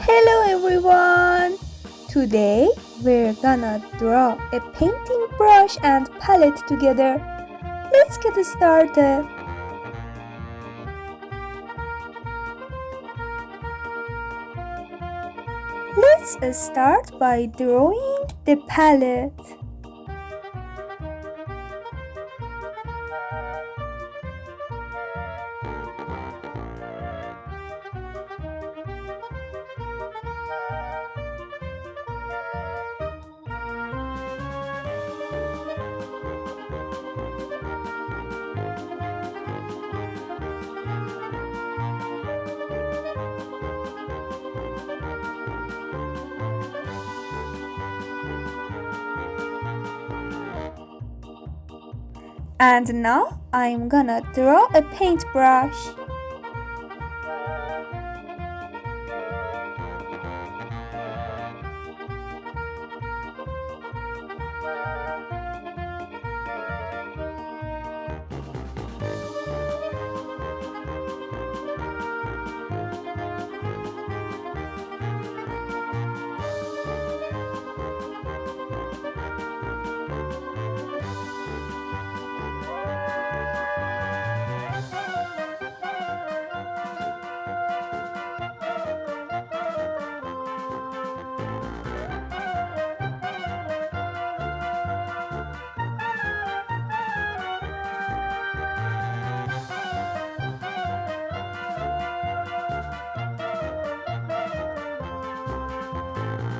Hello everyone! Today we're gonna draw a painting brush and palette together. Let's get started. Let's start by drawing the palette. And now I'm gonna draw a paintbrush.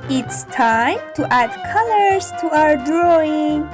It's time to add colors to our drawing.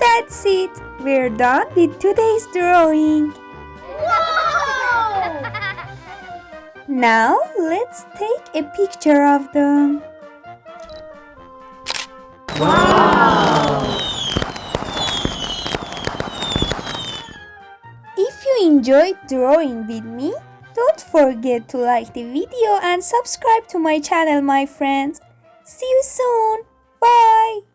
That's it! We're done with today's drawing. Whoa! Now let's take a picture of them. Wow! If you enjoyed drawing with me, don't forget to like the video and subscribe to my channel, my friends. See you soon. Bye!